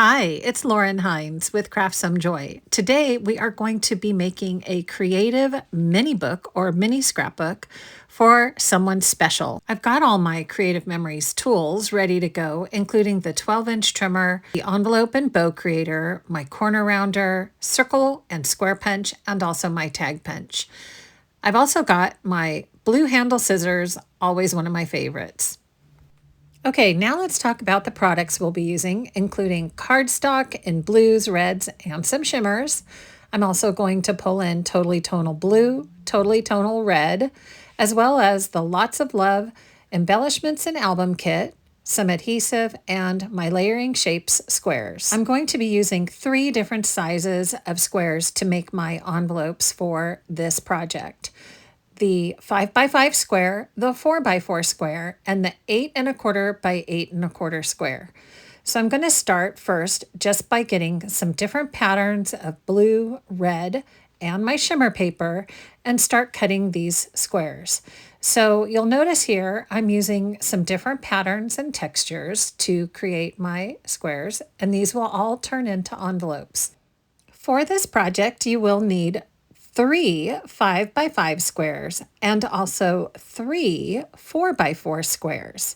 Hi, it's Lauren Hines with Craft Some Joy. Today we are going to be making a creative mini book or mini scrapbook for someone special. I've got all my Creative Memories tools ready to go, including the 12-inch trimmer, the envelope and bow creator, my corner rounder, circle and square punch, and also my tag punch. I've also got my blue handle scissors, always one of my favorites. Okay, now let's talk about the products we'll be using, including cardstock in blues, reds, and some shimmers. I'm also going to pull in Totally Tonal Blue, Totally Tonal Red, as well as the Lots of Love Embellishments and Album Kit, some adhesive, and my Layering Shapes squares. I'm going to be using 3 different sizes of squares to make my envelopes for this project: the 5x5 square, the 4x4 square, and the 8 1/4 by 8 1/4 square. So I'm going to start first just by getting some different patterns of blue, red, and my shimmer paper and start cutting these squares. So you'll notice here I'm using some different patterns and textures to create my squares, and these will all turn into envelopes. For this project, you will need 3 5x5 squares and also 3 4x4 squares.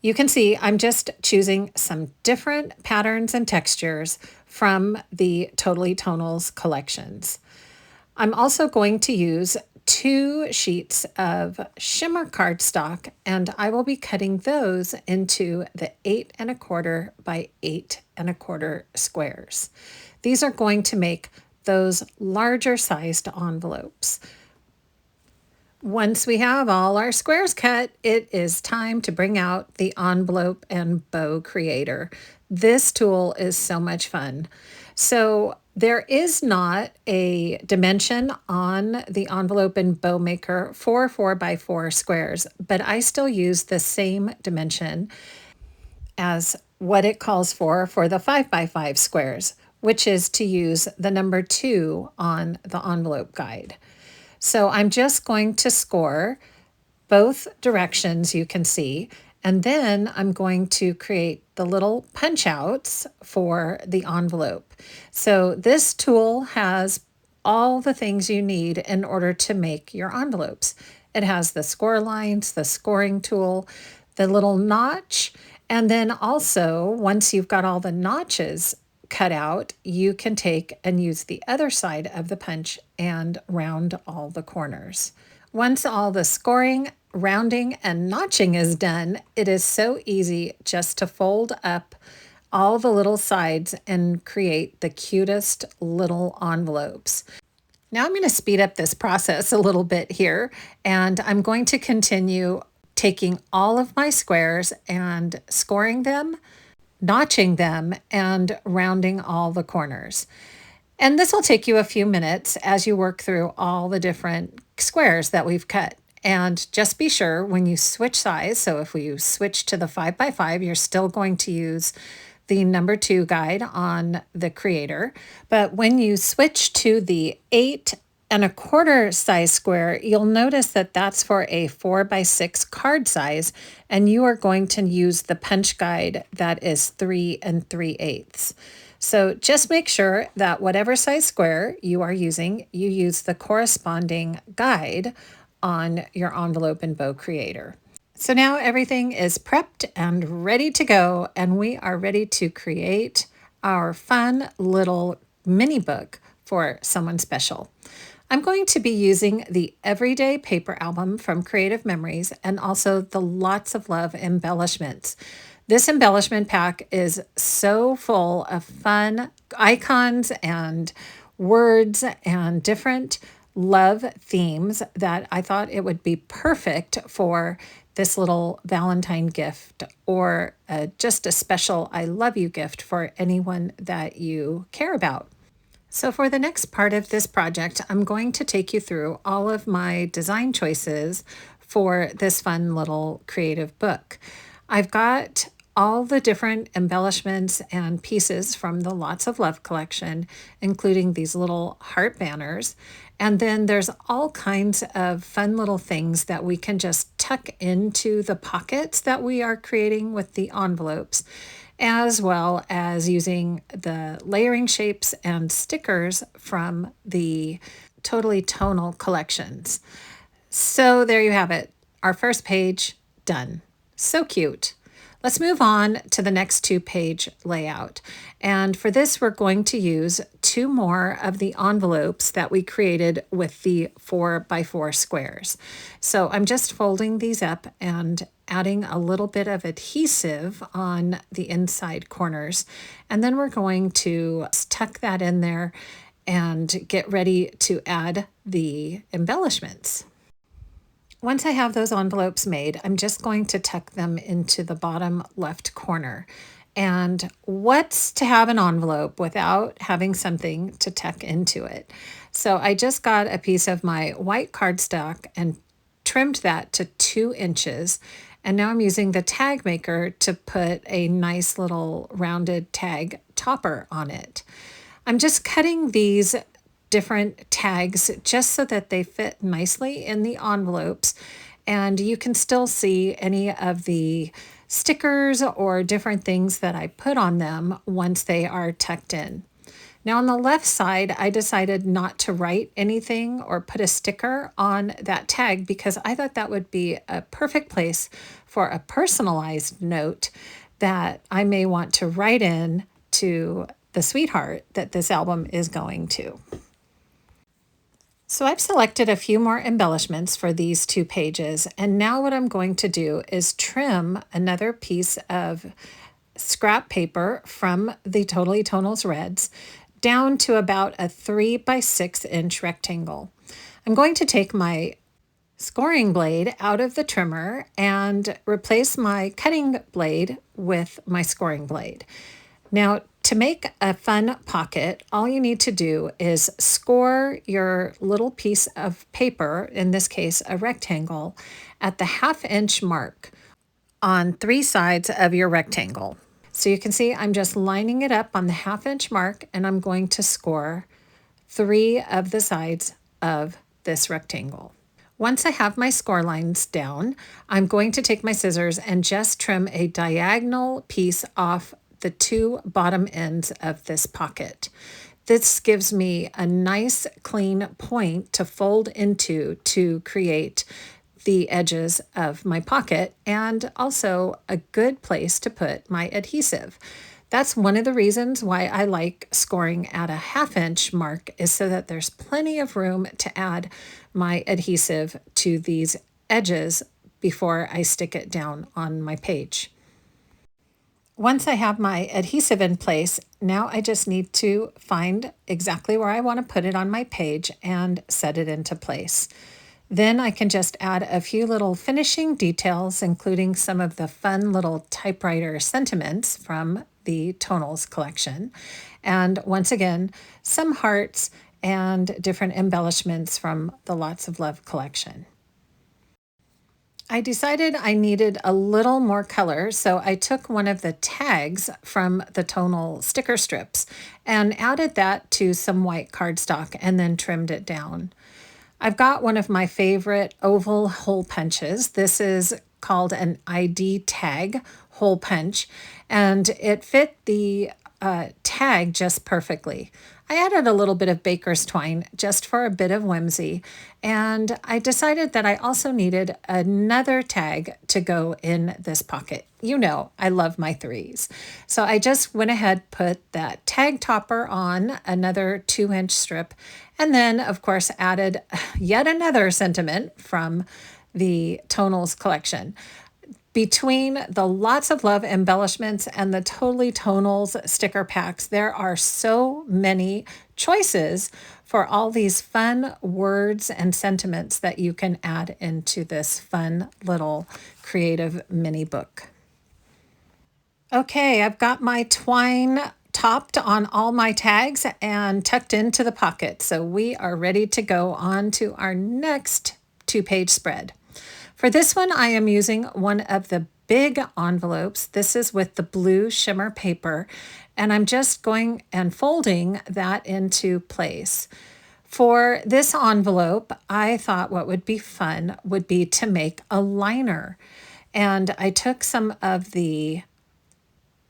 You can see I'm just choosing some different patterns and textures from the Totally Tonals collections. I'm also going to use 2 sheets of shimmer cardstock, and I will be cutting those into the 8 1/4 by 8 1/4 squares. These are going to make those larger sized envelopes. Once we have all our squares cut, it is time to bring out the envelope and bow creator. This tool is so much fun. So there is not a dimension on the envelope and bow maker for 4x4 squares, but I still use the same dimension as what it calls for the 5x5 squares, which is to use the number 2 on the envelope guide. So I'm just going to score both directions, you can see, and then I'm going to create the little punch outs for the envelope. So this tool has all the things you need in order to make your envelopes. It has the score lines, the scoring tool, the little notch, and then also once you've got all the notches cut out, you can take and use the other side of the punch and round all the corners. Once all the scoring, rounding, and notching is done, it is so easy just to fold up all the little sides and create the cutest little envelopes. Now I'm going to speed up this process a little bit here, and I'm going to continue taking all of my squares and scoring them, notching them, and rounding all the corners. And this will take you a few minutes as you work through all the different squares that we've cut. And just be sure when you switch size, so if you switch to the 5x5, you're still going to use the number 2 guide on the creator. But when you switch to the 8 1/4 size square, you'll notice that that's for a 4x6 card size, and you are going to use the punch guide that is 3 3/8. So just make sure that whatever size square you are using, you use the corresponding guide on your envelope and bow creator. So now everything is prepped and ready to go, and we are ready to create our fun little mini book for someone special. I'm going to be using the Everyday Paper Album from Creative Memories and also the Lots of Love embellishments. This embellishment pack is so full of fun icons and words and different love themes that I thought it would be perfect for this little Valentine gift or just a special I love you gift for anyone that you care about. So for the next part of this project, I'm going to take you through all of my design choices for this fun little creative book. I've got all the different embellishments and pieces from the Lots of Love collection, including these little heart banners. And then there's all kinds of fun little things that we can just tuck into the pockets that we are creating with the envelopes. as well as using the layering shapes and stickers from the Totally Tonal collections. So there you have it. Our first page done. So cute. Let's move on to the next 2-page layout. And for this, we're going to use 2 more of the envelopes that we created with the 4x4 squares. So I'm just folding these up and adding a little bit of adhesive on the inside corners. And then we're going to tuck that in there and get ready to add the embellishments. Once I have those envelopes made, I'm just going to tuck them into the bottom left corner. And what's to have an envelope without having something to tuck into it? So I just got a piece of my white cardstock and trimmed that to 2 inches. And now I'm using the tag maker to put a nice little rounded tag topper on it. I'm just cutting these different tags just so that they fit nicely in the envelopes, and you can still see any of the stickers or different things that I put on them once they are tucked in. Now on the left side, I decided not to write anything or put a sticker on that tag because I thought that would be a perfect place for a personalized note that I may want to write in to the sweetheart that this album is going to. So I've selected a few more embellishments for these 2 pages, and now what I'm going to do is trim another piece of scrap paper from the Totally Tonals Reds down to about a 3x6 inch rectangle. I'm going to take my scoring blade out of the trimmer and replace my cutting blade with my scoring blade. Now, to make a fun pocket, all you need to do is score your little piece of paper, in this case a rectangle, at the 1/2 inch mark on 3 sides of your rectangle. So you can see I'm just lining it up on the 1/2 inch mark, and I'm going to score 3 of the sides of this rectangle. Once I have my score lines down, I'm going to take my scissors and just trim a diagonal piece off the 2 bottom ends of this pocket. This gives me a nice clean point to fold into to create the edges of my pocket, and also a good place to put my adhesive. That's one of the reasons why I like scoring at a 1/2 inch mark, is so that there's plenty of room to add my adhesive to these edges before I stick it down on my page. Once I have my adhesive in place, now I just need to find exactly where I want to put it on my page and set it into place. Then I can just add a few little finishing details, including some of the fun little typewriter sentiments from the Tonals collection. And once again, some hearts and different embellishments from the Lots of Love collection. I decided I needed a little more color, so I took one of the tags from the tonal sticker strips and added that to some white cardstock and then trimmed it down. I've got one of my favorite oval hole punches. This is called an ID tag hole punch, and it fit the tag just perfectly. I added a little bit of baker's twine just for a bit of whimsy, and I decided that I also needed another tag to go in this pocket. You know, I love my 3s. So I just went ahead, put that tag topper on another 2-inch strip, and then of course added yet another sentiment from the Tonals collection. Between the Lots of Love embellishments and the Totally Tonals sticker packs, there are so many choices for all these fun words and sentiments that you can add into this fun little creative mini book. Okay, I've got my twine topped on all my tags and tucked into the pocket. So we are ready to go on to our next 2-page spread. For this one, I am using one of the big envelopes. This is with the blue shimmer paper, and I'm just going and folding that into place. For this envelope, I thought what would be fun would be to make a liner. And I took some of the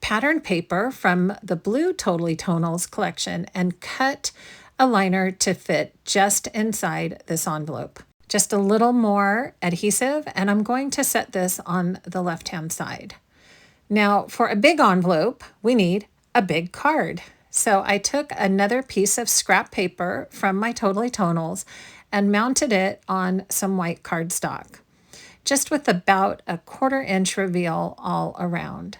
pattern paper from the blue Totally Tonals collection and cut a liner to fit just inside this envelope. Just a little more adhesive, and I'm going to set this on the left-hand side. Now, for a big envelope, we need a big card. So I took another piece of scrap paper from my Totally Tonals and mounted it on some white cardstock, just with about a 1/4 inch reveal all around.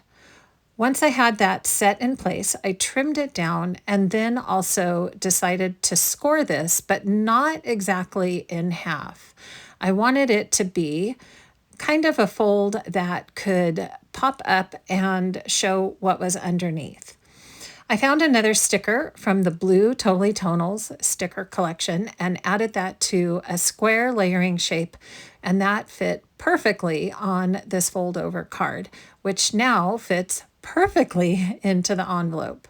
Once I had that set in place, I trimmed it down and then also decided to score this, but not exactly in half. I wanted it to be kind of a fold that could pop up and show what was underneath. I found another sticker from the blue Totally Tonals sticker collection and added that to a square layering shape, and that fit perfectly on this fold over card, which now fits perfectly into the envelope.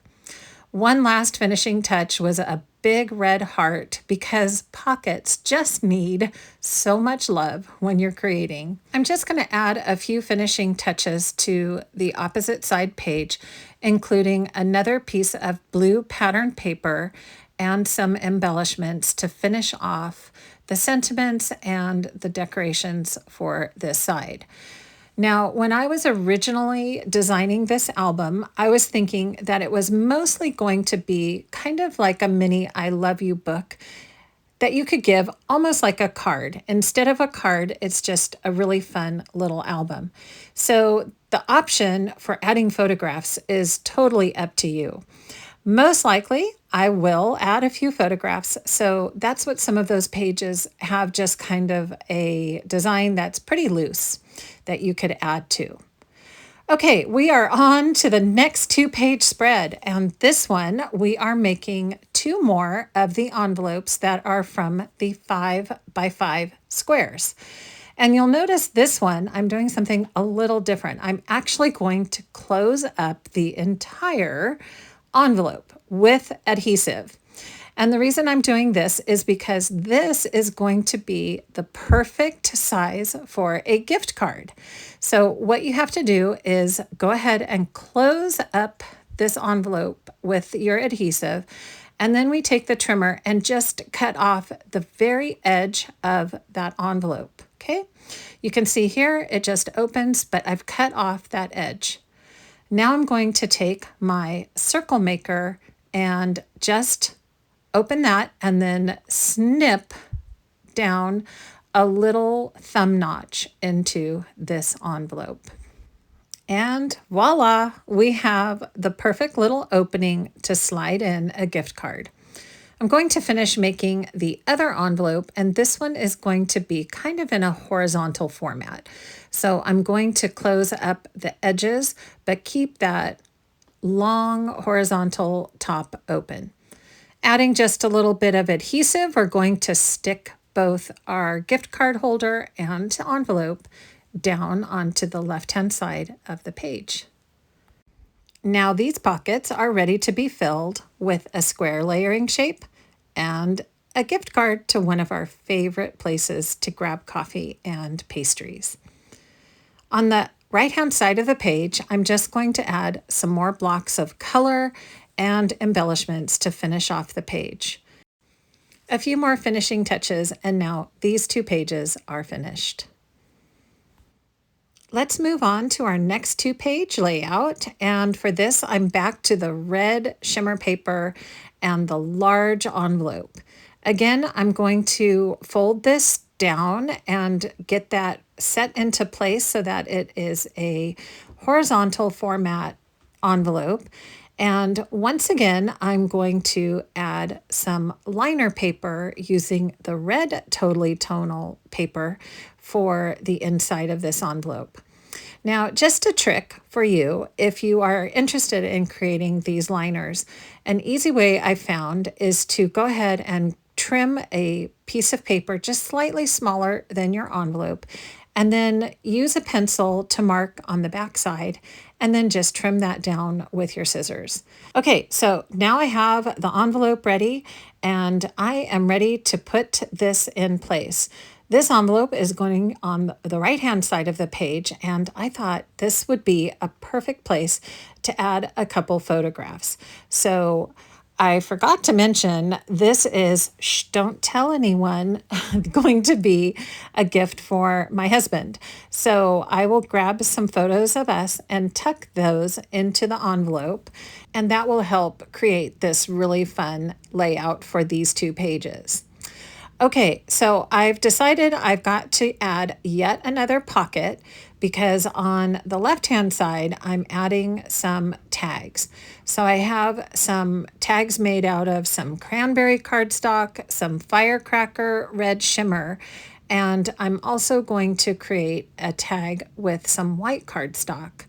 One last finishing touch was a big red heart because pockets just need so much love when you're creating. I'm just going to add a few finishing touches to the opposite side page, including another piece of blue pattern paper and some embellishments to finish off the sentiments and the decorations for this side. Now, when I was originally designing this album, I was thinking that it was mostly going to be kind of like a mini I Love You book that you could give almost like a card. Instead of a card, it's just a really fun little album. So the option for adding photographs is totally up to you. Most likely, I will add a few photographs. So that's what some of those pages have, just kind of a design that's pretty loose that you could add to. Okay, we are on to the next 2-page spread, and this one we are making 2 more of the envelopes that are from the 5x5 squares. And you'll notice this one, I'm doing something a little different. I'm actually going to close up the entire envelope with adhesive. And the reason I'm doing this is because this is going to be the perfect size for a gift card. So what you have to do is go ahead and close up this envelope with your adhesive, and then we take the trimmer and just cut off the very edge of that envelope, okay? You can see here it just opens, but I've cut off that edge. Now I'm going to take my circle maker and just open that and then snip down a little thumb notch into this envelope. And voila, we have the perfect little opening to slide in a gift card. I'm going to finish making the other envelope, and this one is going to be kind of in a horizontal format. So I'm going to close up the edges, but keep that long horizontal top open. Adding just a little bit of adhesive, we're going to stick both our gift card holder and envelope down onto the left-hand side of the page. Now these pockets are ready to be filled with a square layering shape and a gift card to one of our favorite places to grab coffee and pastries. On the right-hand side of the page, I'm just going to add some more blocks of color and embellishments to finish off the page. A few more finishing touches, and now these 2 pages are finished. Let's move on to our next 2-page layout, and for this I'm back to the red shimmer paper and the large envelope. Again, I'm going to fold this down and get that set into place so that it is a horizontal format envelope. And once again, I'm going to add some liner paper using the red Totally Tonal paper for the inside of this envelope. Now, just a trick for you, if you are interested in creating these liners, an easy way I found is to go ahead and trim a piece of paper just slightly smaller than your envelope, and then use a pencil to mark on the back side, and then just trim that down with your scissors. Okay, so now I have the envelope ready, and I am ready to put this in place. This envelope is going on the right-hand side of the page, and I thought this would be a perfect place to add a couple photographs. So I forgot to mention this is, shh, don't tell anyone, going to be a gift for my husband. So I will grab some photos of us and tuck those into the envelope, and that will help create this really fun layout for these two pages. Okay, so I've decided I've got to add yet another pocket because on the left-hand side, I'm adding some tags. So I have some tags made out of some cranberry cardstock, some firecracker red shimmer, and I'm also going to create a tag with some white cardstock.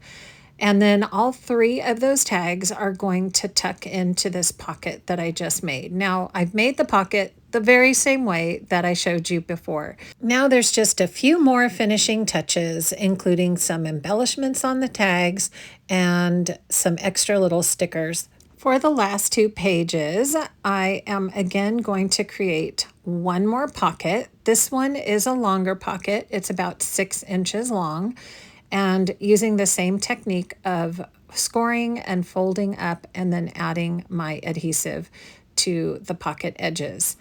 And then all three of those tags are going to tuck into this pocket that I just made. Now, I've made the pocket the very same way that I showed you before. Now there's just a few more finishing touches, including some embellishments on the tags and some extra little stickers. For the last two pages, I am again going to create one more pocket. This one is a longer pocket. It's about 6 inches long, and using the same technique of scoring and folding up and then adding my adhesive to the pocket edges.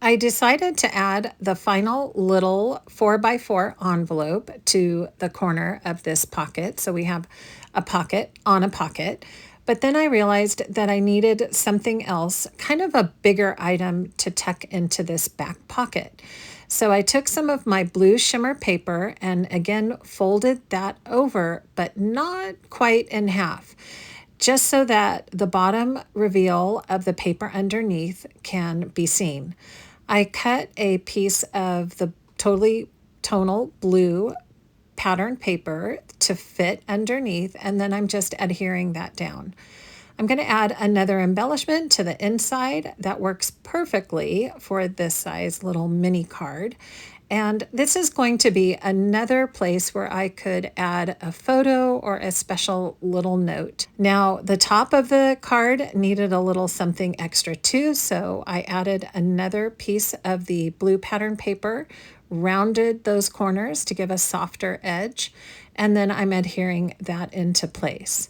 I decided to add the final little 4x4 envelope to the corner of this pocket. So we have a pocket on a pocket. But then I realized that I needed something else, kind of a bigger item to tuck into this back pocket. So I took some of my blue shimmer paper and again folded that over, but not quite in half, just so that the bottom reveal of the paper underneath can be seen. I cut a piece of the totally tonal blue pattern paper to fit underneath, and then I'm just adhering that down. I'm going to add another embellishment to the inside that works perfectly for this size little mini card. And this is going to be another place where I could add a photo or a special little note. Now, the top of the card needed a little something extra too, so I added another piece of the blue pattern paper, rounded those corners to give a softer edge, and then I'm adhering that into place.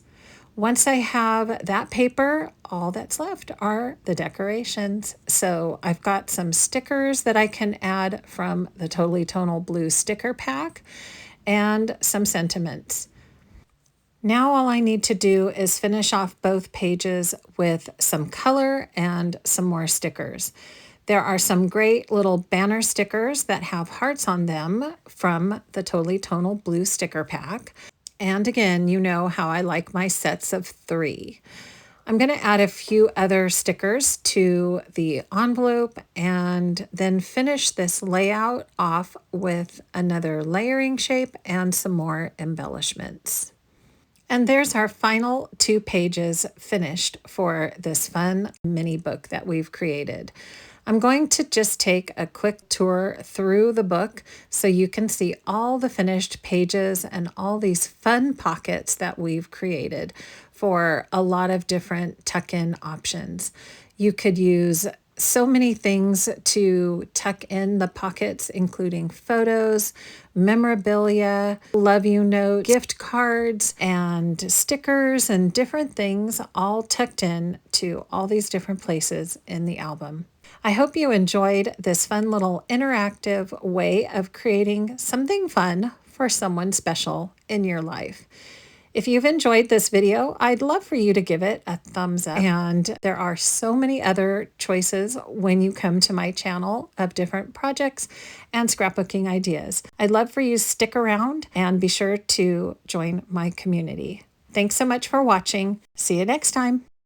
Once I have that paper, all that's left are the decorations. So I've got some stickers that I can add from the Totally Tonal Blue sticker pack and some sentiments. Now all I need to do is finish off both pages with some color and some more stickers. There are some great little banner stickers that have hearts on them from the Totally Tonal Blue sticker pack. And again, you know how I like my sets of 3. I'm going to add a few other stickers to the envelope and then finish this layout off with another layering shape and some more embellishments. And there's our final 2 pages finished for this fun mini book that we've created. I'm going to just take a quick tour through the book so you can see all the finished pages and all these fun pockets that we've created for a lot of different tuck-in options. You could use so many things to tuck in the pockets, including photos, memorabilia, love you notes, gift cards, and stickers and different things all tucked in to all these different places in the album. I hope you enjoyed this fun little interactive way of creating something fun for someone special in your life. If you've enjoyed this video, I'd love for you to give it a thumbs up. And there are so many other choices when you come to my channel of different projects and scrapbooking ideas. I'd love for you to stick around and be sure to join my community. Thanks so much for watching. See you next time.